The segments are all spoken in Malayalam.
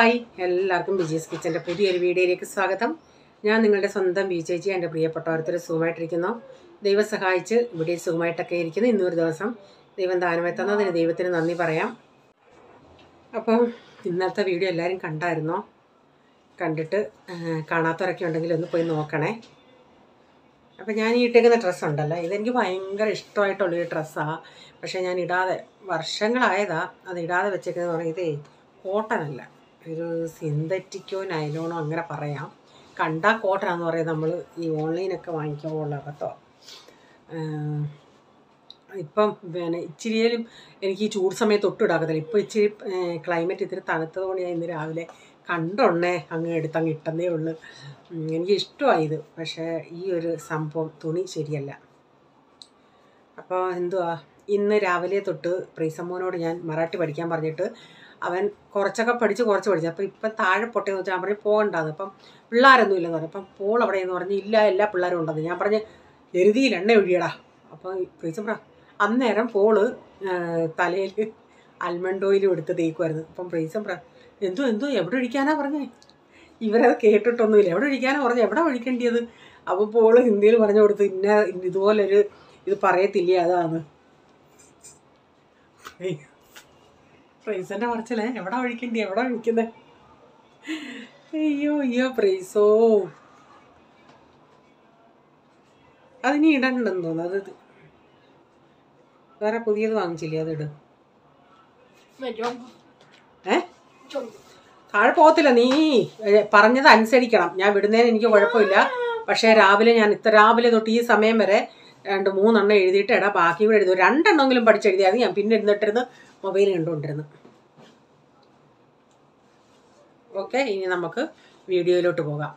ഹായ് എല്ലാവർക്കും ബിജീസ് കിച്ചൻ്റെ പുതിയൊരു വീഡിയോയിലേക്ക് സ്വാഗതം. ഞാൻ നിങ്ങളുടെ സ്വന്തം ബി ചേച്ചി. എൻ്റെ പ്രിയപ്പെട്ട ഓരോരുത്തർ സുഖമായിട്ടിരിക്കുന്നു. ദൈവം സഹായിച്ച് ഇവിടെ സുഖമായിട്ടൊക്കെ ഇരിക്കുന്നു. ഇന്നൊരു ദിവസം ദൈവം ദാനമായി തന്നതിന് ദൈവത്തിന് നന്ദി പറയാം. അപ്പം ഇന്നത്തെ വീഡിയോ എല്ലാവരും കണ്ടായിരുന്നോ? കണ്ടിട്ട് കാണാത്തവരൊക്കെ ഉണ്ടെങ്കിൽ ഒന്ന് പോയി നോക്കണേ. അപ്പം ഞാൻ ഈ ഇട്ടേക്കുന്ന ഡ്രസ്സുണ്ടല്ലോ, ഇതെനിക്ക് ഭയങ്കര ഇഷ്ടമായിട്ടുള്ളൊരു ഡ്രസ്സാണ്. പക്ഷേ ഞാൻ ഇടാതെ വർഷങ്ങളായതാണ് അത് ഇടാതെ വെച്ചേക്കുന്നത്. പറഞ്ഞാൽ ഇതേ കോട്ടനല്ല, ഒരു സിന്തറ്റിക്കോ നൈലോണോ അങ്ങനെ പറയാം. കണ്ടാൽ കോട്ടനാന്ന് പറയാം. നമ്മൾ ഈ ഓൺലൈനൊക്കെ വാങ്ങിക്കുമ്പോൾ അകത്തോ ഇപ്പം പിന്നെ ഇച്ചിരിയേലും എനിക്ക് ഈ ചൂട് സമയത്ത് ഒട്ടും ഇടാക്കത്തില്ല. ഇപ്പോൾ ഇച്ചിരി ക്ലൈമറ്റ് ഇത്തിരി തണുത്തത് കൊണ്ട് ഞാൻ ഇന്ന് രാവിലെ കണ്ടോണ്ടേ അങ്ങ് എടുത്തങ്ങ് ഇട്ടതേ ഉള്ളൂ. എനിക്ക് ഇഷ്ടമായി ഇത്. പക്ഷേ ഈ ഒരു സംഭവം തുണി ശരിയല്ല. അപ്പോൾ എന്തുവാ, ഇന്ന് രാവിലെ തൊട്ട് പ്രീസമ്മോനോട് ഞാൻ മറാഠി പഠിക്കാൻ പറഞ്ഞിട്ട് അവൻ കുറച്ചൊക്കെ പഠിച്ച് അപ്പോൾ ഇപ്പം താഴെ പൊട്ടേന്ന് വെച്ചാൽ ഞാൻ പറഞ്ഞു പോകണ്ടാന്ന്. അപ്പം പിള്ളേരൊന്നും ഇല്ലെന്ന് പറഞ്ഞു. അപ്പം പോൾ അവിടെ എന്ന് പറഞ്ഞ് ഇല്ല എല്ലാ പിള്ളേരും ഉണ്ടെന്ന്. ഞാൻ പറഞ്ഞ് എരുതിയിൽ എണ്ണ ഒഴിയടാ. അപ്പം പ്രീസം അന്നേരം പോള് തലയിൽ ആൽമണ്ട് ഓയിലും എടുത്ത് തേക്കുമായിരുന്നു. അപ്പം പ്രീസം എന്തോ എവിടെ ഒഴിക്കാനാ പറഞ്ഞേ? ഇവരത് കേട്ടിട്ടൊന്നുമില്ല. എവിടെ ഒഴിക്കാനാ പറഞ്ഞത്, എവിടെ ഒഴിക്കേണ്ടിയത്? അപ്പോൾ പോള് ഹിന്ദിയിൽ പറഞ്ഞു കൊടുത്ത് ഇതുപോലൊരു ഇത് പറയത്തില്ലേ അതാണ്. പ്രൈസൻ്റെ പറച്ചില്ലേ എവിടെ ഒഴിക്കണ്ടേ, എവിടെ ഒഴിക്കുന്നത്? അയ്യോ പ്രൈസോ, അതിനി ഇടണ്ടെന്ന് തോന്നുന്നു. അത് വേറെ പുതിയത് വാങ്ങിച്ചില്ലേ, അതിട്. താഴെ പോകത്തില്ല, നീ പറഞ്ഞത് അനുസരിക്കണം. ഞാൻ വിടുന്നതിന് എനിക്ക് കുഴപ്പമില്ല. പക്ഷേ രാവിലെ ഞാൻ രാവിലെ തൊട്ട് ഈ സമയം വരെ 2-3 എഴുതിയിട്ട് ഇടാം. ബാക്കി കൂടെ എഴുതും. 2 പഠിച്ചെഴുതിയാൽ ഞാൻ പിന്നെ ഇരുന്നിട്ടിരുന്ന് മൊബൈൽ കണ്ടുകൊണ്ടിരുന്നു. ഓക്കെ, ഇനി നമുക്ക് വീഡിയോയിലോട്ട് പോകാം.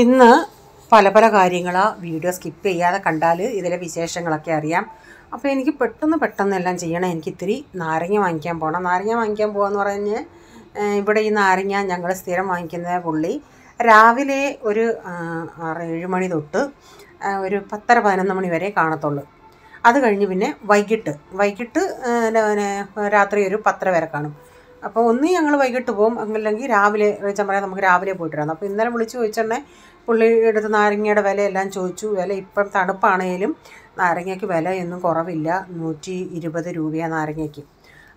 ഇന്ന് പല കാര്യങ്ങളാണ്. വീഡിയോ സ്കിപ്പ് ചെയ്യാതെ കണ്ടാൽ ഇതിലെ വിശേഷങ്ങളൊക്കെ അറിയാം. അപ്പോൾ എനിക്ക് പെട്ടെന്ന് എല്ലാം ചെയ്യണം. എനിക്ക് ഇത്തിരി നാരങ്ങ വാങ്ങിക്കാൻ പോകണം. നാരങ്ങ വാങ്ങിക്കാൻ പോകാമെന്ന് പറഞ്ഞ് ഇവിടെ ഈ നാരങ്ങ ഞങ്ങൾ സ്ഥിരം വാങ്ങിക്കുന്ന പുള്ളി രാവിലെ ഒരു 6-7 മണി തൊട്ട് ഒരു 10-11 മണി വരെ കാണത്തുള്ളൂ. അത് കഴിഞ്ഞ് പിന്നെ വൈകിട്ട് രാത്രി ഒരു 10 വരെ കാണും. അപ്പോൾ ഒന്ന് ഞങ്ങൾ വൈകിട്ട് പോകും, അല്ലെങ്കിൽ രാവിലെ വെച്ചാൽ പറയാം നമുക്ക് രാവിലെ പോയിട്ടിരുന്നു. അപ്പോൾ ഇന്നലെ വിളിച്ച് ചോദിച്ചെന്നെ പുള്ളി എടുത്ത് നാരങ്ങയുടെ വിലയെല്ലാം ചോദിച്ചു. വില ഇപ്പം തണുപ്പാണേലും നാരങ്ങയ്ക്ക് വിലയൊന്നും കുറവില്ല. 120 രൂപയാണ് നാരങ്ങയ്ക്ക്.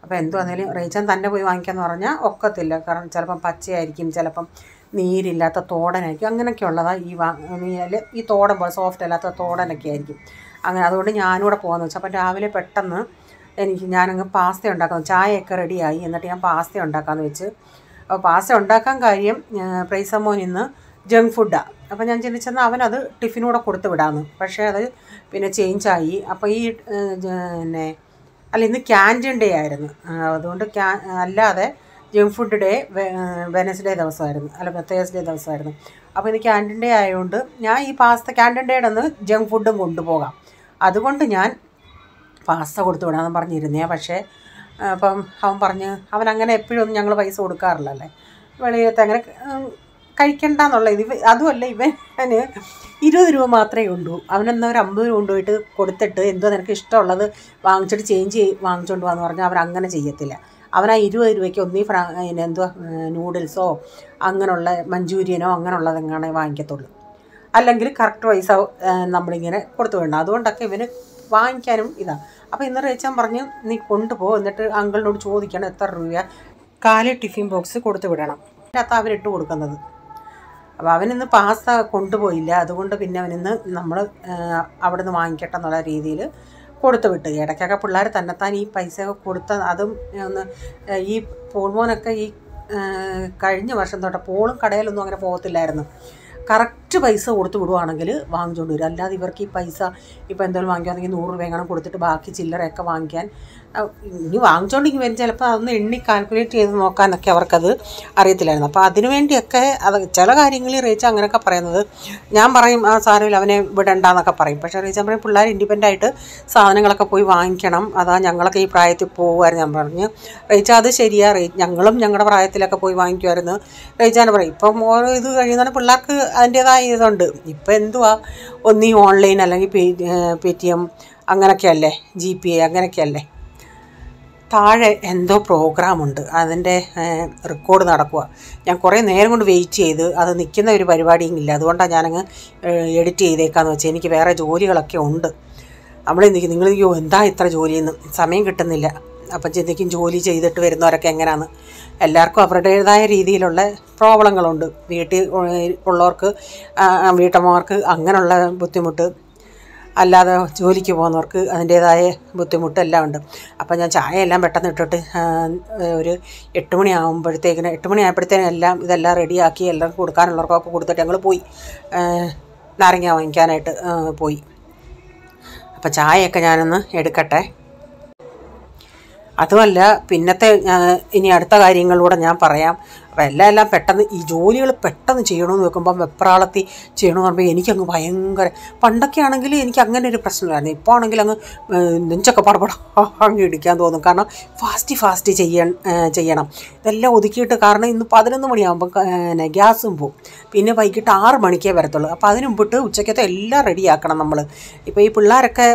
അപ്പോൾ എന്തുവാന്നേലും റേച്ചൻ തന്നെ പോയി വാങ്ങിക്കാമെന്ന് പറഞ്ഞാൽ ഒക്കത്തില്ല. കാരണം ചിലപ്പം പച്ചയായിരിക്കും, ചിലപ്പം നീരില്ലാത്ത തോടനായിരിക്കും, അങ്ങനെയൊക്കെ ഉള്ളതാണ്. ഈ തോടൻ പോലെ സോഫ്റ്റ് അല്ലാത്ത തോടനൊക്കെ ആയിരിക്കും. അങ്ങനെ അതുകൊണ്ട് ഞാനിവിടെ പോകാമെന്ന് വെച്ചാൽ അപ്പം രാവിലെ പെട്ടെന്ന് ഞാനങ്ങ് പാസ്ത ഉണ്ടാക്കാമെന്ന്, ചായയൊക്കെ റെഡിയായി. എന്നിട്ട് ഞാൻ പാസ്ത ഉണ്ടാക്കാമെന്ന് വെച്ച്. അപ്പോൾ പാസ്ത ഉണ്ടാക്കാൻ കാര്യം പ്രൈസമ്മോൻ ഇന്ന് ജങ്ക് ഫുഡാണ്. അപ്പോൾ ഞാൻ ചിന്തിച്ചെന്നാൽ അവനത് ടിഫിനൂടെ കൊടുത്ത് വിടാമെന്ന്. പക്ഷേ അത് പിന്നെ ചേഞ്ചായി. അപ്പോൾ ഈ ഇന്ന് ക്യാൻറ്റീൻ ഡേ ആയിരുന്നു. അതുകൊണ്ട് അല്ലാതെ ജങ്ക് ഫുഡ് ഡേ വെനസ്ഡേ ദിവസമായിരുന്നു, തേഴ്സ്ഡേ ദിവസമായിരുന്നു. അപ്പോൾ ഇന്ന് ക്യാൻറ്റീൻ ഡേ ആയതുകൊണ്ട് ഞാൻ ഈ പാസ്ത ക്യാൻറ്റീൻ ഡേയുടെ ഒന്ന് ജങ്ക് ഫുഡും കൊണ്ടുപോകാം. അതുകൊണ്ട് ഞാൻ പാസ്ത കൊടുത്തു വിടാമെന്ന് പറഞ്ഞിരുന്നേ. പക്ഷേ അപ്പം അവൻ പറഞ്ഞ് അവനങ്ങനെ എപ്പോഴൊന്നും ഞങ്ങൾ പൈസ കൊടുക്കാറില്ലല്ലേ, വെളിയിലത്തെ അങ്ങനെ കഴിക്കണ്ടെന്നുള്ള ഇത്. അതുമല്ല, ഇവന് 20 രൂപ മാത്രമേ ഉള്ളൂ. അവനെന്താ ഒരു 50 രൂപ കൊണ്ടുപോയിട്ട് കൊടുത്തിട്ട് എന്തോ നിനക്ക് ഇഷ്ടമുള്ളത് വാങ്ങിച്ചിട്ട് ചേഞ്ച് വാങ്ങിച്ചുകൊണ്ട് പോകാമെന്ന് പറഞ്ഞാൽ അവരങ്ങനെ ചെയ്യത്തില്ല. അവൻ ആ 20 രൂപയ്ക്ക് ഒന്നീ എന്തുവാ നൂഡിൽസോ അങ്ങനെയുള്ള മഞ്ചൂരിയനോ അങ്ങനെയുള്ളതെങ്ങനെ വാങ്ങിക്കത്തുള്ളൂ. അല്ലെങ്കിൽ കറക്റ്റ് പൈസ നമ്മളിങ്ങനെ കൊടുത്തു വേണ്ട. അതുകൊണ്ടൊക്കെ ഇവന് വാങ്ങിക്കാനും ഇതാണ്. അപ്പോൾ ഇന്ന് റേച്ചാൻ പറഞ്ഞ് നീ കൊണ്ടുപോകും, എന്നിട്ട് അങ്കിളിനോട് ചോദിക്കണം എത്ര രൂപ 4 ടിഫിൻ ബോക്സ് കൊടുത്തു വിടണം. അതിനകത്ത് അവരിട്ട് കൊടുക്കുന്നത്. അപ്പോൾ അവനിന്ന് പാസ്ത കൊണ്ടുപോയില്ല. അതുകൊണ്ട് പിന്നെ അവനിന്ന് നമ്മൾ അവിടെ നിന്ന് വാങ്ങിക്കട്ടെ എന്നുള്ള രീതിയിൽ കൊടുത്തു വിട്ട്. ഇടയ്ക്കൊക്കെ പിള്ളേർ തന്നെത്താൻ ഈ പൈസ കൊടുത്ത അതും ഒന്ന് ഈ പോൾമോനൊക്കെ ഈ കഴിഞ്ഞ വർഷം തൊട്ട് പോളും കടയിലൊന്നും അങ്ങനെ പോകത്തില്ലായിരുന്നു. കറക്റ്റ് കറക്റ്റ് പൈസ കൊടുത്ത് വിടുവാണെങ്കിൽ വാങ്ങിച്ചുകൊണ്ട് വരും. അല്ലാതെ ഇവർക്ക് ഈ പൈസ ഇപ്പോൾ എന്തെങ്കിലും വാങ്ങിക്കുകയാണെങ്കിൽ 100 രൂപ എങ്ങനെ കൊടുത്തിട്ട് ബാക്കി ചില്ലറയൊക്കെ വാങ്ങിക്കാൻ ഇനി വാങ്ങിച്ചുകൊണ്ടെങ്കിൽ വരും. ചിലപ്പോൾ അതൊന്ന് എണ്ണി കാൽക്കുലേറ്റ് ചെയ്ത് നോക്കാനൊക്കെ അവർക്കത് അറിയത്തില്ലായിരുന്നു. അപ്പോൾ അതിനുവേണ്ടിയൊക്കെ അത് ചില കാര്യങ്ങളിൽ റീച്ച അങ്ങനെയൊക്കെ പറയുന്നത് ഞാൻ പറയും ആ സാരമില്ല അവനെ വിടണ്ടെന്നൊക്കെ പറയും. പക്ഷേ റീച്ച പറയും പിള്ളേർ ഇൻഡിപെൻഡൻ്റ് ആയിട്ട് സാധനങ്ങളൊക്കെ പോയി വാങ്ങിക്കണം, അതാ ഞങ്ങളൊക്കെ ഈ പ്രായത്തിൽ പോകുമായിരുന്നു. ഞാൻ പറഞ്ഞു റീച്ച അത് ശരിയാ, ഞങ്ങളും ഞങ്ങളുടെ പ്രായത്തിലൊക്കെ പോയി വാങ്ങിക്കുമായിരുന്നു. റീച്ചാനെ പറയും ഇപ്പം ഓരോ ഇത് കഴിയുന്നതാണ് പിള്ളേർക്ക് അതിൻ്റേതായ ഇതുണ്ട്. ഇപ്പം എന്തുവാ ഒന്നീ ഓൺലൈൻ അല്ലെങ്കിൽ Paytm അങ്ങനെയൊക്കെയല്ലേ, GPay അങ്ങനെയൊക്കെയല്ലേ. താഴെ എന്തോ പ്രോഗ്രാമുണ്ട്, അതിൻ്റെ റെക്കോർഡ് നടക്കുക. ഞാൻ കുറേ നേരം കൊണ്ട് വെയിറ്റ് ചെയ്ത് അത് നിൽക്കുന്ന ഒരു പരിപാടിയും ഇല്ല. അതുകൊണ്ടാണ് ഞാനങ്ങ് എഡിറ്റ് ചെയ്തേക്കാന്ന് വെച്ചാൽ എനിക്ക് വേറെ ജോലികളൊക്കെ ഉണ്ട്. നിങ്ങൾ എന്താ ഇത്ര ജോലിയെന്ന് സമയം കിട്ടുന്നില്ല. അപ്പം ചിന്തിക്കും ജോലി ചെയ്തിട്ട് വരുന്നവരൊക്കെ എങ്ങനെയാണ്. എല്ലാവർക്കും അവരുടേതായ രീതിയിലുള്ള പ്രോബ്ലങ്ങളുണ്ട്. വീട്ടിൽ ഉള്ളവർക്ക് വീട്ടമ്മമാർക്ക് അങ്ങനെയുള്ള ബുദ്ധിമുട്ട്, അല്ലാതെ ജോലിക്ക് പോകുന്നവർക്ക് അതിൻ്റേതായ ബുദ്ധിമുട്ടെല്ലാം ഉണ്ട്. അപ്പം ഞാൻ ചായ എല്ലാം പെട്ടെന്ന് ഇട്ടിട്ട് ഒരു 8 മണിയാകുമ്പോഴത്തേക്കിന് 8 മണിയായപ്പോഴത്തേനും ഇതെല്ലാം റെഡിയാക്കി എല്ലാവർക്കും കൊടുക്കാനുള്ളവർക്കൊക്കെ കൊടുത്തിട്ട് ഞങ്ങൾ പോയി നാരങ്ങ വാങ്ങിക്കാനായിട്ട് പോയി. അപ്പം ചായയൊക്കെ ഞാനൊന്ന് എടുക്കട്ടെ. അതുമല്ല പിന്നത്തെ ഇനി അടുത്ത കാര്യങ്ങളിലൂടെ ഞാൻ പറയാം. അപ്പോൾ എല്ലാം പെട്ടെന്ന് ഈ ജോലികൾ പെട്ടെന്ന് ചെയ്യണമെന്ന് വെക്കുമ്പം വെപ്രാളത്തിൽ ചെയ്യണമെന്ന് പറയുമ്പോൾ എനിക്കങ്ങ് ഭയങ്കര, പണ്ടൊക്കെ ആണെങ്കിൽ എനിക്ക് അങ്ങനെ ഒരു പ്രശ്നമില്ലായിരുന്നു. ഇപ്പോൾ ആണെങ്കിൽ അങ്ങ് നെഞ്ചൊക്കെ പടപട അങ്ങ് ഇടിക്കാൻ തോന്നും. കാരണം ഫാസ്റ്റ് ചെയ്യണം ഇതെല്ലാം ഒതുക്കിയിട്ട്. കാരണം ഇന്ന് 11 മണിയാകുമ്പോൾ ഗ്യാസും പോവും, പിന്നെ വൈകിട്ട് 6 മണിക്കേ വരത്തുള്ളൂ. അപ്പോൾ അതിന് മുമ്പിട്ട് ഉച്ചക്കത്തെ എല്ലാം റെഡിയാക്കണം നമ്മൾ. ഇപ്പോൾ ഈ പിള്ളേരൊക്കെ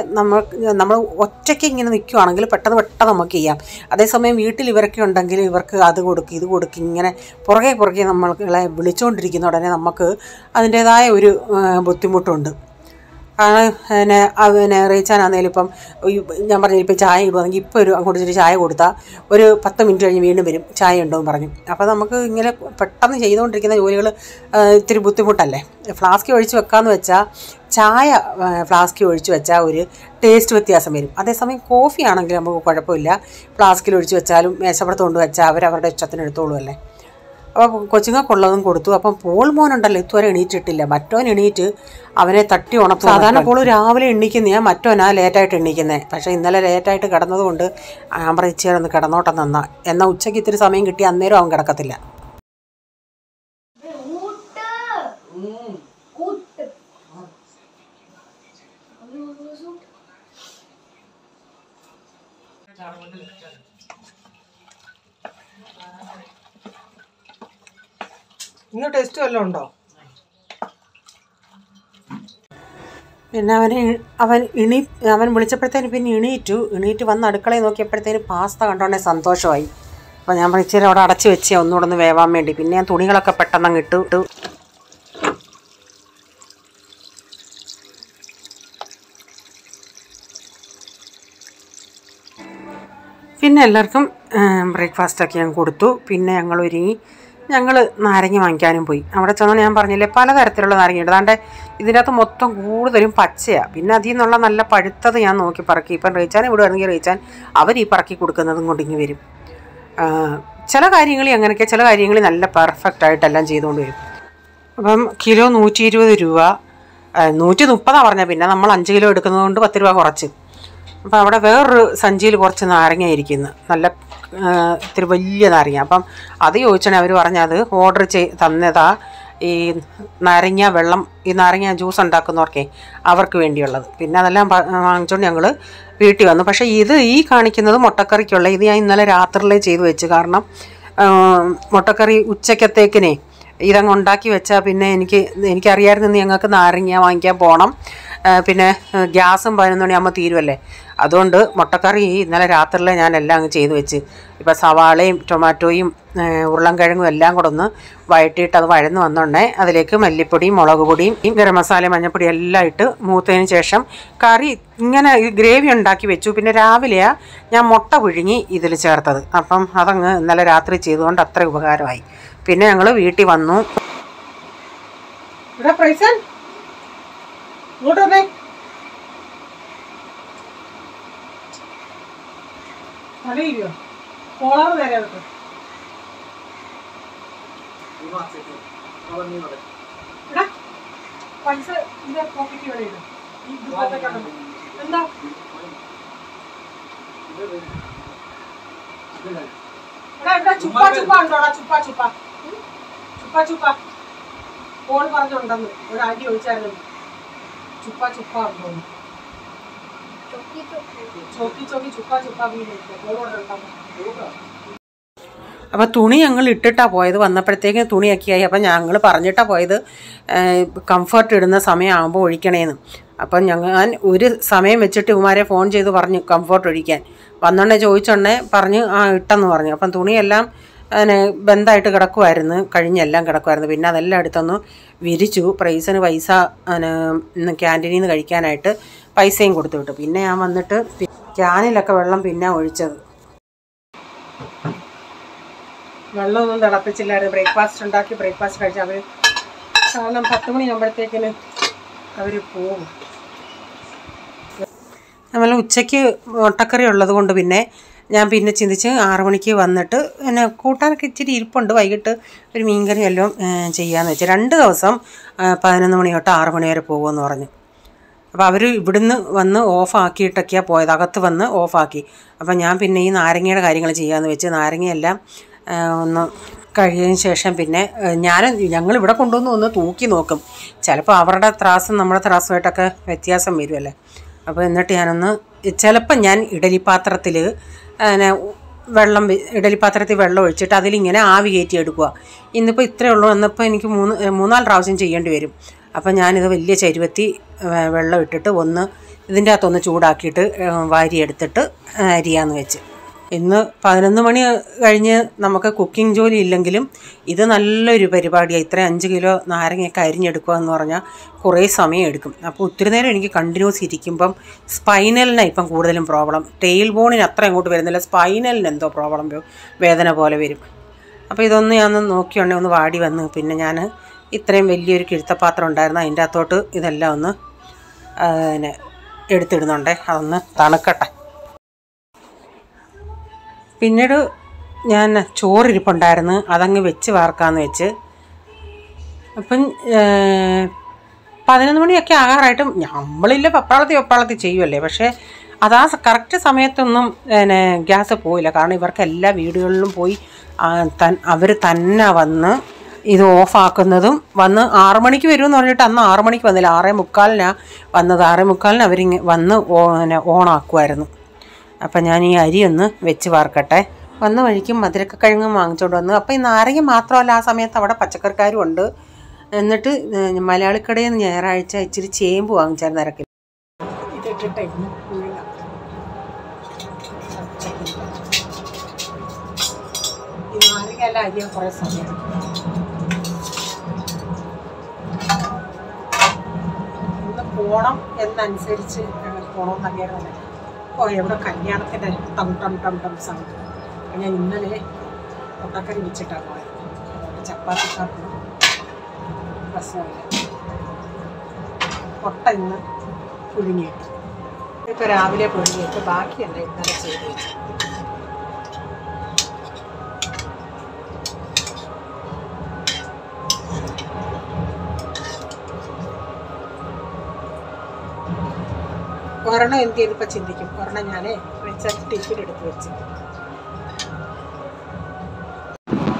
നമ്മൾ ഒറ്റയ്ക്ക് ഇങ്ങനെ നിൽക്കുകയാണെങ്കിൽ പെട്ടെന്ന് നമുക്ക് ചെയ്യാം. അതേസമയം വീട്ടിൽ ഇവരൊക്കെ ഉണ്ടെങ്കിൽ ഇവർക്ക് അത് കൊടുക്കുക ഇത് കൊടുക്കുക ഇങ്ങനെ പുറകെ നമ്മളെ വിളിച്ചുകൊണ്ടിരിക്കുന്ന ഉടനെ നമുക്ക് അതിൻ്റേതായ ഒരു ബുദ്ധിമുട്ടുണ്ട്. പിന്നെ റീച്ചാനാന്നേലും ഇപ്പം ഞാൻ പറഞ്ഞു ഇപ്പം ചായ ഇടുവാണെങ്കിൽ ഇപ്പോൾ അങ്ങോട്ട് ചായ കൊടുത്താൽ ഒരു 10 മിനിറ്റ് കഴിഞ്ഞ് വീണ്ടും വരും ചായ ഉണ്ടോ എന്ന് പറഞ്ഞു. അപ്പോൾ നമുക്ക് ഇങ്ങനെ പെട്ടെന്ന് ചെയ്തുകൊണ്ടിരിക്കുന്ന ജോലികൾ ഇത്തിരി ബുദ്ധിമുട്ടല്ലേ. ഫ്ലാസ്കിൽ ഒഴിച്ച് വെക്കാമെന്ന് വെച്ചാൽ ചായ ഫ്ലാസ്കിൽ ഒഴിച്ച് വെച്ചാൽ ഒരു ടേസ്റ്റ് വ്യത്യാസം വരും. അതേസമയം കോഫി ആണെങ്കിൽ നമുക്ക് കുഴപ്പമില്ല, ഫ്ലാസ്കിൽ ഒഴിച്ച് വെച്ചാലും മേശപ്പുറത്ത് കൊണ്ട് വെച്ചാൽ അവരവരുടെ ഇഷ്ടത്തിന് എടുത്തോളുമല്ലേ. അപ്പോൾ കൊച്ചുങ്ങൾക്കുള്ളതും കൊടുത്തു. അപ്പം പോൾ മോനുണ്ടല്ലോ ഇതുവരെ എണീറ്റിട്ടില്ല. മറ്റോൻ എണീറ്റ് അവനെ തട്ടി ഉണർത്തും. സാധാരണ പോൾ രാവിലെ എണീക്കുന്നതാണ്, മറ്റോനാ ലേറ്റായിട്ട് എണീക്കുന്നത്. പക്ഷേ ഇന്നലെ ലേറ്റായിട്ട് കിടന്നതുകൊണ്ട് ഞാൻ പറയിച്ചേർന്ന് കിടന്നോട്ടെ നന്നാ. എന്നാൽ ഉച്ചയ്ക്ക് ഇത്തിരി സമയം കിട്ടി അന്നേരം അവൻ കിടക്കത്തില്ല. ഇന്ന് ടെസ്റ്റ് വല്ലതും ഉണ്ടോ? പിന്നെ അവൻ വിളിച്ചപ്പോഴത്തേന് പിന്നെ എണീറ്റ് വന്ന് അടുക്കളയിൽ നോക്കിയപ്പോഴത്തേന് പാസ്ത കണ്ടോണ്ടേ സന്തോഷമായി. അപ്പോൾ ഞാൻ ഇച്ചിരി അവിടെ അടച്ച് വെച്ചേ ഒന്നുകൂടെ ഒന്ന് വേവാൻ വേണ്ടി. പിന്നെ ഞാൻ തുണികളൊക്കെ പെട്ടെന്ന് ഇട്ടു. പിന്നെ എല്ലാവർക്കും ബ്രേക്ക്ഫാസ്റ്റൊക്കെ ഞാൻ കൊടുത്തു. പിന്നെ ഞങ്ങൾ നാരങ്ങ വാങ്ങിക്കാനും പോയി. അവിടെ ചെന്നാൽ ഞാൻ പറഞ്ഞില്ലേ പലതരത്തിലുള്ള നാരങ്ങയുണ്ട്. അതാണ്ട് ഇതിനകത്ത് മൊത്തം കൂടുതലും പച്ചയാണ്. പിന്നെ അതിൽ നിന്നുള്ള നല്ല പഴുത്തത് ഞാൻ നോക്കി പറക്കി. ഇപ്പം റീച്ചാൻ വിടുവാണെങ്കിൽ റീച്ചാൻ അവർ ഈ പറക്കി കൊടുക്കുന്നതും കൊണ്ടിങ്ങി വരും. ചില കാര്യങ്ങളിൽ അങ്ങനെയൊക്കെ, ചില കാര്യങ്ങളിൽ നല്ല പെർഫെക്റ്റായിട്ടെല്ലാം ചെയ്തുകൊണ്ട് വരും. അപ്പം കിലോ 120 രൂപ, 130 പറഞ്ഞത്. പിന്നെ നമ്മൾ 5 കിലോ എടുക്കുന്നത് കൊണ്ട് 10 രൂപ കുറച്ച്. അപ്പോൾ അവിടെ വേറൊരു സഞ്ചിയിൽ കുറച്ച് നാരങ്ങ ഇരിക്കുന്നു, നല്ല ഇത്തിരി വലിയ നാരങ്ങ. അപ്പം അത് ചോദിച്ചാൽ അവർ പറഞ്ഞത് ഓർഡർ തന്നതാ ഈ നാരങ്ങ വെള്ളം, ഈ നാരങ്ങ ജ്യൂസ് ഉണ്ടാക്കുന്നവർക്കേ അവർക്ക് വേണ്ടിയുള്ളത്. പിന്നെ അതെല്ലാം വാങ്ങിച്ചുകൊണ്ട് ഞങ്ങൾ വീട്ടിൽ വന്നു. പക്ഷേ ഈ കാണിക്കുന്നത് മുട്ടക്കറിക്കുള്ള ഇത് ഞാൻ ഇന്നലെ രാത്രിയിലേ ചെയ്തു വെച്ച്. കാരണം മുട്ടക്കറി ഉച്ചക്കത്തേക്കിനെ ഇതങ്ങ് ഉണ്ടാക്കി വെച്ചാൽ പിന്നെ എനിക്കറിയാമായിരുന്നു ഞങ്ങൾക്ക് നാരങ്ങ വാങ്ങിക്കാൻ പോകണം. പിന്നെ ഗ്യാസും 11 മണിയാകുമ്പോൾ തീരുമല്ലേ. അതുകൊണ്ട് മുട്ടക്കറി ഇന്നലെ രാത്രിയിലെ ഞാൻ എല്ലാം അങ്ങ് ചെയ്തു വെച്ച്. ഇപ്പോൾ സവാളയും ടൊമാറ്റോയും ഉരുളൻകിഴങ്ങും എല്ലാം കൂടെ ഒന്ന് വഴറ്റിയിട്ട് അത് വഴന്ന് വന്നോണ്ടേ അതിലേക്ക് മല്ലിപ്പൊടിയും മുളക് പൊടിയും ഗരം മസാലയും മഞ്ഞൾപ്പൊടി എല്ലാം ഇട്ട് മൂത്തതിന് ശേഷം കറി ഇങ്ങനെ ഗ്രേവി ഉണ്ടാക്കി വെച്ചു. പിന്നെ രാവിലെയാണ് ഞാൻ മുട്ട പുഴുങ്ങി ഇതിൽ ചേർത്തത്. അപ്പം അതങ്ങ് ഇന്നലെ രാത്രി ചെയ്തുകൊണ്ട് അത്ര ഉപകാരമായി. പിന്നെ ഞങ്ങൾ വീട്ടിൽ വന്നു. പൈസ ഇതിന്റെ പോക്കറ്റ് ഇവിടെ ഇടും. ഈ എന്താ ചുപ്പാ ചുപ്പ ഉണ്ടോടാ? ചുപ്പാ ചുപ്പ ചുപ്പാ ചുപ്പ ഫോൺ പറഞ്ഞുണ്ടെന്ന് ഒരു ആന്റി ചോദിച്ചായിരുന്നു. ചുപ്പാ ചുപ്പ ഉണ്ടോന്ന്. ചോക്കി ചോക്കി ചുപ്പാ ചുപ്പ വീട് അപ്പോൾ തുണി ഞങ്ങൾ ഇട്ടിട്ടാണ് പോയത്. വന്നപ്പോഴത്തേക്കും തുണിയൊക്കെ ആയി. അപ്പം ഞങ്ങൾ പറഞ്ഞിട്ടാണ് പോയത് കംഫർട്ട് ഇടുന്ന സമയമാകുമ്പോൾ ഒഴിക്കണേന്ന്. അപ്പം ഞാൻ ഒരു സമയം വെച്ചിട്ട് ഇവന്മാരെ ഫോൺ ചെയ്ത് പറഞ്ഞു കംഫർട്ട് ഒഴിക്കാൻ. വന്നോണ്ടേ ചോദിച്ചോണ്ടേ പറഞ്ഞ് ഇട്ടെന്ന് പറഞ്ഞു. അപ്പം തുണിയെല്ലാം ബന്ധമായിട്ട് കിടക്കുമായിരുന്നു, കഴിഞ്ഞെല്ലാം കിടക്കുമായിരുന്നു. പിന്നെ അതെല്ലാം എടുത്തൊന്ന് വിരിച്ചു. പ്രൈസിന് പൈസ ക്യാൻറ്റീനിൽ നിന്ന് കഴിക്കാനായിട്ട് പൈസയും കൊടുത്തു വിട്ടു. പിന്നെ ഞാൻ വന്നിട്ട് ക്യാനിലൊക്കെ വെള്ളം പിന്നെ ഒഴിച്ചത്. വെള്ളമൊന്നും തിളപ്പിച്ചില്ലായിരുന്നു. ബ്രേക്ക്ഫാസ്റ്റ് ഉണ്ടാക്കി ബ്രേക്ക്ഫാസ്റ്റ് കഴിച്ച് അവർ കാരണം 10 മണിയാകുമ്പോഴത്തേക്കിന് അവർ പോകും. നമ്മൾ ഉച്ചയ്ക്ക് മുട്ടക്കറി ഉള്ളത് കൊണ്ട് പിന്നെ ഞാൻ പിന്നെ ചിന്തിച്ച് 6 മണിക്ക് വന്നിട്ട് പിന്നെ കൂട്ടാനൊക്കെ ഇച്ചിരി ഇരിപ്പുണ്ട്. വൈകിട്ട് ഒരു മീൻകറി എല്ലാം ചെയ്യാമെന്ന് വെച്ചാൽ 2 ദിവസം 11 മണി തൊട്ട് 6 മണി വരെ പോകുമെന്ന് പറഞ്ഞു. അപ്പോൾ അവർ ഇവിടുന്ന് വന്ന് ഓഫാക്കിയിട്ടൊക്കെയാണ് പോയത്. അകത്ത് വന്ന് ഓഫാക്കി. അപ്പം ഞാൻ പിന്നെ ഈ നാരങ്ങയുടെ കാര്യങ്ങൾ ചെയ്യാമെന്ന് വെച്ച് നാരങ്ങയെല്ലാം ഒന്ന് കഴിയതിന് ശേഷം പിന്നെ ഞങ്ങളിവിടെ കൊണ്ടുവന്ന് ഒന്ന് തൂക്കി നോക്കും. ചിലപ്പോൾ അവരുടെ ത്രാസും നമ്മുടെ ത്രാസുമായിട്ടൊക്കെ വ്യത്യാസം വരുമല്ലേ. അപ്പോൾ എന്നിട്ട് ഞാനൊന്ന് ചിലപ്പം ഞാൻ ഇഡലിപ്പാത്രത്തിൽ ഇഡലിപ്പാത്രത്തിൽ വെള്ളം ഒഴിച്ചിട്ട് അതിലിങ്ങനെ ആവി കയറ്റി എടുക്കുക. ഇന്നിപ്പോൾ ഇത്രയേ ഉള്ളൂ. എന്നിപ്പോൾ എനിക്ക് 3-4 പ്രാവശ്യം ചെയ്യേണ്ടി വരും. അപ്പം ഞാനിത് വലിയ ചരുവത്തി വെള്ളം ഇട്ടിട്ട് ഇതിൻ്റെ അകത്തൊന്ന് ചൂടാക്കിയിട്ട് വാരിയെടുത്തിട്ട് അരിയാന്ന് വെച്ച്. ഇന്ന് 11 മണി കഴിഞ്ഞ് നമുക്ക് കുക്കിംഗ് ജോലി ഇല്ലെങ്കിലും ഇത് നല്ലൊരു പരിപാടിയാണ്. ഇത്രയും 5 കിലോ നാരങ്ങയൊക്കെ അരിഞ്ഞെടുക്കുക എന്ന് പറഞ്ഞാൽ കുറേ സമയം എടുക്കും. അപ്പോൾ ഒത്തിരി നേരം എനിക്ക് കണ്ടിന്യൂസ് ഇരിക്കുമ്പം സ്പൈനലിനാണ് ഇപ്പം കൂടുതലും പ്രോബ്ലം. ടെയിൽ ബോണിന് അത്ര അങ്ങോട്ട് വരുന്നില്ല, സ്പൈനലിന് എന്തോ പ്രോബ്ലം വേദന പോലെ വരും. അപ്പോൾ ഇതൊന്ന് ഞാൻ നോക്കിയുണ്ടെങ്കിൽ ഒന്ന് വാടി വന്ന് പിന്നെ ഞാൻ ഇത്രയും വലിയൊരു കിഴുത്തപ്പാത്രം ഉണ്ടായിരുന്നു, അതിൻ്റെ അകത്തോട്ട് ഇതെല്ലാം ഒന്ന് എടുത്തിടുന്നുണ്ടേ. അതൊന്ന് തണുക്കട്ടെ. പിന്നീട് ഞാൻ ചോറിരിപ്പുണ്ടായിരുന്നു, അതങ്ങ് വെച്ച് വാർക്കാമെന്ന് വെച്ച്. അപ്പം 11 മണിയൊക്കെ ആകാറായിട്ടും നമ്മളില്ല വെപ്രാളത്തിൽ ചെയ്യുമല്ലേ. പക്ഷേ അതാ കറക്റ്റ് സമയത്തൊന്നും ഗ്യാസ് പോയില്ല. കാരണം ഇവർക്ക് എല്ലാ വീടുകളിലും പോയി അവർ തന്നെ വന്ന് ഇത് ഓഫാക്കുന്നതും വന്ന് 6 മണിക്ക് വരുമെന്ന് പറഞ്ഞിട്ട് അന്ന് 6 മണിക്ക് വന്നില്ല, 6:45 വന്നത്. 6:45 അവരിങ്ങ് ഓണാക്കുമായിരുന്നു. അപ്പം ഞാൻ ഈ അരി ഒന്ന് വെച്ച് വാർക്കട്ടെ. വന്ന വഴിക്കും മധുരക്കിഴങ്ങും വാങ്ങിച്ചുകൊണ്ട് വന്നു. അപ്പോൾ ഈ നാരങ്ങ മാത്രമല്ല, ആ സമയത്ത് അവിടെ പച്ചക്കറിക്കാരും ഉണ്ട്. എന്നിട്ട് മലയാളിക്കടയിൽ നിന്ന് ഞായറാഴ്ച ഇച്ചിരി ചേമ്പ് വാങ്ങിച്ചായിരുന്നു അരക്കിൽ. ഇതിട്ടിട്ട് ഈ നാരങ്ങയെല്ലാം അരിയാൻ കുറേ സമയം. ഇന്ന് പോണം എന്നനുസരിച്ച് പോകണമെന്ന് അറിയാറുണ്ട്. എവിടെ കല്യാണത്തിൻ്റെ ടം സൗണ്ട്. ഞാൻ ഇന്നലെ മുട്ടക്കറി വെച്ചിട്ടാണ് പോയത്. അതുകൊണ്ട് ചപ്പാത്തിക്കാർക്ക് പ്രശ്നമില്ല. മുട്ട ഇന്ന് പുഴുങ്ങിയിട്ട് ഇപ്പോൾ രാവിലെ പുഴുങ്ങിയിട്ട് ബാക്കിയല്ല ഇന്നലെ ചെയ്ത് വെച്ചു. ഒരെണ്ണം എന്ത് ചെയ്തിപ്പോൾ ചിന്തിക്കും. ഒരെണ്ണം ഞാൻ ടിഫിനെടുത്ത് വെച്ച്.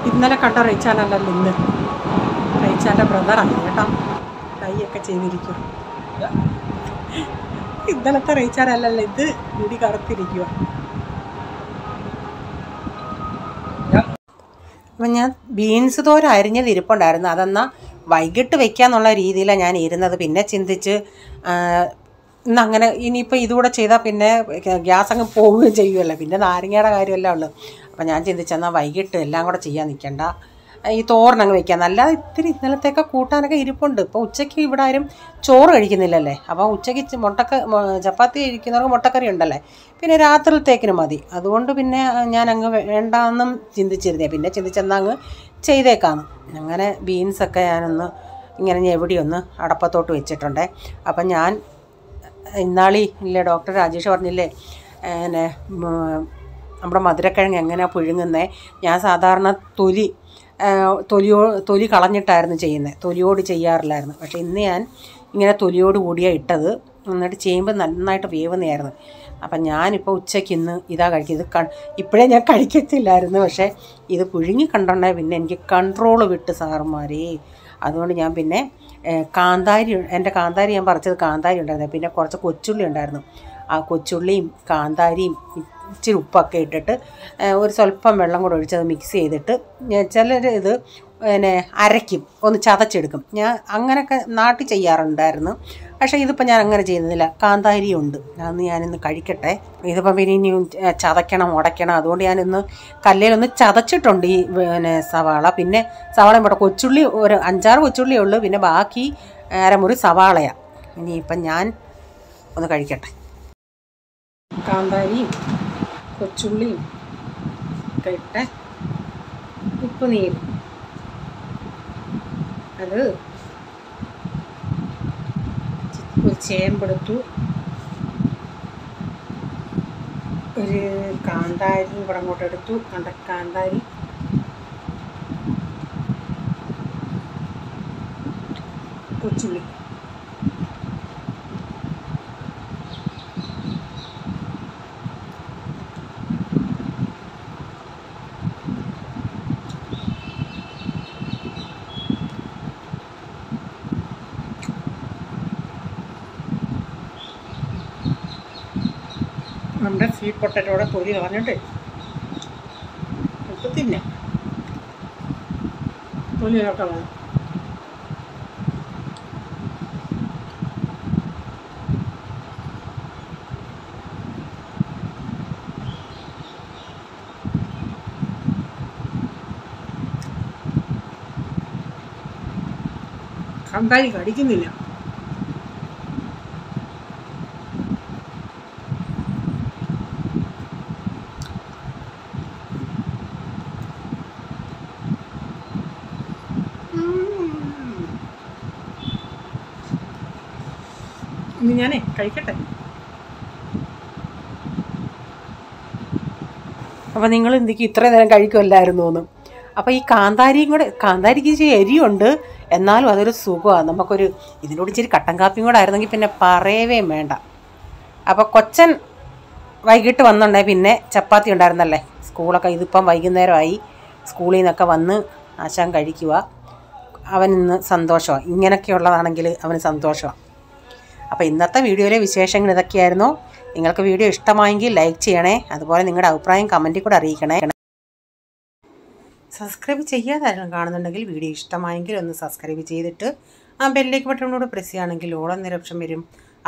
ഇന്നലെ കണ്ട റൈച്ചാനല്ലല്ലോ ഇന്ന്. റൈച്ചാൻ്റെ ബ്രദറാണ് കേട്ടോ. കൈയൊക്കെ ചെയ്തിരിക്കും. ഇന്നലത്തെ റൈച്ചാനല്ലല്ലോ ഇത്. മുടി കറുത്തിരിക്കുക. അപ്പം ഞാൻ ബീൻസ് തോര അരിഞ്ഞത് ഇരിപ്പുണ്ടായിരുന്നു. അതെന്നാൽ വൈകിട്ട് വയ്ക്കാന്നുള്ള രീതിയിലാണ് ഞാൻ ഇരുന്നത്. പിന്നെ ചിന്തിച്ച് ഇന്നങ്ങനെ ഇനിയിപ്പോൾ ഇതുകൂടെ ചെയ്താൽ പിന്നെ ഗ്യാസ് അങ്ങ് പോവുകയും ചെയ്യുമല്ലോ. പിന്നെ നാരങ്ങയുടെ കാര്യമെല്ലാം ഉള്ളു. അപ്പം ഞാൻ ചിന്തിച്ചെന്നാൽ വൈകിട്ട് എല്ലാം കൂടെ ചെയ്യാൻ നിൽക്കണ്ട, ഈ തോരനങ്ങ് വയ്ക്കാം. അല്ലാതെ ഇത്തിരി ഇന്നലത്തേക്ക് കൂട്ടാനൊക്കെ ഇരിപ്പുണ്ട്. ഇപ്പോൾ ഉച്ചയ്ക്ക് ഇവിടെ ആരും ചോറ് കഴിക്കുന്നില്ലല്ലേ. അപ്പോൾ ഉച്ചയ്ക്ക് ചപ്പാത്തി കഴിക്കുന്നവർക്ക് മുട്ടക്കറി ഉണ്ടല്ലേ. പിന്നെ രാത്രിയിലത്തേക്കിന് മതി. അതുകൊണ്ട് പിന്നെ ഞാൻ അങ്ങ് വേണ്ടാന്നും ചിന്തിച്ചിരുന്നേ. പിന്നെ ചിന്തിച്ചെന്നാൽ അങ്ങ് ചെയ്തേക്കാന്ന്. അങ്ങനെ ബീൻസൊക്കെ ഞാനൊന്ന് ഇങ്ങനെ ഞെവിടിയൊന്ന് അടപ്പത്തോട്ട് വെച്ചിട്ടുണ്ട്. അപ്പം ഞാൻ ഇല്ലേ ഡോക്ടർ രാജേഷ് പറഞ്ഞില്ലേ നമ്മുടെ മധുരക്കിഴങ്ങ് എങ്ങനെയാണ് പുഴുങ്ങുന്നത്. ഞാൻ സാധാരണ തൊലി തൊലി കളഞ്ഞിട്ടായിരുന്നു ചെയ്യുന്നത്, തൊലിയോട് ചെയ്യാറില്ലായിരുന്നു. പക്ഷേ ഇന്ന് ഞാൻ ഇങ്ങനെ തൊലിയോട് കൂടിയാണ് ഇട്ടത്. എന്നിട്ട് ചെയ്യുമ്പോൾ നന്നായിട്ട് വേവുന്നതായിരുന്നു. അപ്പം ഞാനിപ്പോൾ ഉച്ചയ്ക്ക് ഇന്ന് ഇതാ കഴിക്കും. ഇപ്പോഴേ ഞാൻ കഴിക്കത്തില്ലായിരുന്നു, പക്ഷേ ഇത് പുഴുങ്ങി കണ്ടോണ്ടേ പിന്നെ എനിക്ക് കൺട്രോൾ വിട്ട് സാറുമാരേ. അതുകൊണ്ട് ഞാൻ പിന്നെ എൻ്റെ കാന്താരി ഞാൻ പറിച്ചത് കാന്താരി ഉണ്ടായിരുന്നു, പിന്നെ കുറച്ച് കൊച്ചുള്ളി ഉണ്ടായിരുന്നു. ആ കൊച്ചുള്ളിയും കാന്താരിയും ഇച്ചിരി ഉപ്പൊക്കെ ഇട്ടിട്ട് ഒരു സ്വല്പം വെള്ളം കൂടെ ഒഴിച്ചത് മിക്സ് ചെയ്തിട്ട് ചിലർ ഇത് പിന്നെ അരയ്ക്കും, ഒന്ന് ചതച്ചെടുക്കും. ഞാൻ അങ്ങനെയൊക്കെ നാട്ടിൽ ചെയ്യാറുണ്ടായിരുന്നു. പക്ഷേ ഇതിപ്പോൾ ഞാൻ അങ്ങനെ ചെയ്യുന്നില്ല. കാന്താരി ഉണ്ട്, അതൊന്ന് ഞാനിന്ന് കഴിക്കട്ടെ. ഇതിപ്പം പിന്നെ ഇനി ചതയ്ക്കണം ഉടയ്ക്കണം, അതുകൊണ്ട് ഞാനിന്ന് കല്ലിലൊന്ന് ചതച്ചിട്ടുണ്ട് ഈ പിന്നെ സവാള. പിന്നെ സവാളയും പോട്ടെ, കൊച്ചുള്ളി ഒരു 5-6 കൊച്ചുള്ളിയേ ഉള്ളൂ, പിന്നെ ബാക്കി അരമുറി സവാളയാണ്. ഇനിയിപ്പം ഞാൻ ഒന്ന് കഴിക്കട്ടെ. കാന്താരിയും കൊച്ചുള്ളിയും ഒക്കെ ഇട്ട് ഉപ്പ് നീര്, അത് ഒരു ചേമ്പെടുത്തു, ഒരു കാന്താരി ഇവിടെ അങ്ങോട്ട് എടുത്തു. കാന്താരി കൊച്ചുള്ളി നമ്മുടെ സ്വീറ്റ് പൊട്ടറ്റോടെ തൊലി കളഞ്ഞിട്ട് ഇപ്പം തിന്നാം. തൊലിയൊക്കെ കളയാം. കാന്താരി കടിക്കുന്നില്ല. ഇനി ഞാനേ കഴിക്കട്ടെ. അപ്പോൾ നിങ്ങൾ എന്തൊക്കെ ഇത്രയും നേരം കഴിക്കുമല്ലായിരുന്നു എന്ന്. അപ്പോൾ ഈ കാന്താരിയും കൂടെ, കാന്താരിക്ക് ഇച്ചിരി എരിയുണ്ട്, എന്നാലും അതൊരു സുഖമാണ്. നമുക്കൊരു ഇതിനോട് ഇച്ചിരി കട്ടൻ കാപ്പിയും കൂടെ ആയിരുന്നെങ്കിൽ പിന്നെ പറയവേ വേണ്ട. അപ്പോൾ കൊച്ചൻ വൈകിട്ട് വന്നുണ്ടേ പിന്നെ ചപ്പാത്തി ഉണ്ടായിരുന്നല്ലേ, സ്കൂളൊക്കെ ഇതിപ്പം വൈകുന്നേരമായി, സ്കൂളിൽ നിന്നൊക്കെ വന്ന് ആശാൻ കഴിക്കുക. അവനിന്ന് സന്തോഷമാണ്, ഇങ്ങനെയൊക്കെയുള്ളതാണെങ്കിൽ അവന് സന്തോഷമാണ്. അപ്പോൾ ഇന്നത്തെ വീഡിയോയിലെ വിശേഷങ്ങൾ ഇതൊക്കെയായിരുന്നു. നിങ്ങൾക്ക് വീഡിയോ ഇഷ്ടമായെങ്കിൽ ലൈക്ക് ചെയ്യണേ, അതുപോലെ നിങ്ങളുടെ അഭിപ്രായം കമൻറ്റിൽ കൂടെ അറിയിക്കണേ. സബ്സ്ക്രൈബ് ചെയ്യാതെ ആരെങ്കിലും കാണുന്നുണ്ടെങ്കിൽ വീഡിയോ ഇഷ്ടമായെങ്കിൽ ഒന്ന് സബ്സ്ക്രൈബ് ചെയ്തിട്ട് ആ ബെല്ലേക്ക് ബട്ടണിലൂടെ പ്രസ് ചെയ്യുകയാണെങ്കിൽ ഓൾ എന്നൊരു ഓപ്ഷൻ വരും.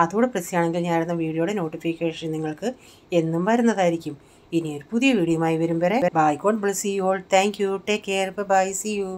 അതുകൂടെ പ്രസ് ചെയ്യുകയാണെങ്കിൽ ഞാനിടുന്ന വീഡിയോയുടെ നോട്ടിഫിക്കേഷൻ നിങ്ങൾക്ക് എന്നും വരുന്നതായിരിക്കും. ഇനി ഒരു പുതിയ വീഡിയോയുമായി വരും വരെ bye, God bless you all. Thank you, take care, bye, see U.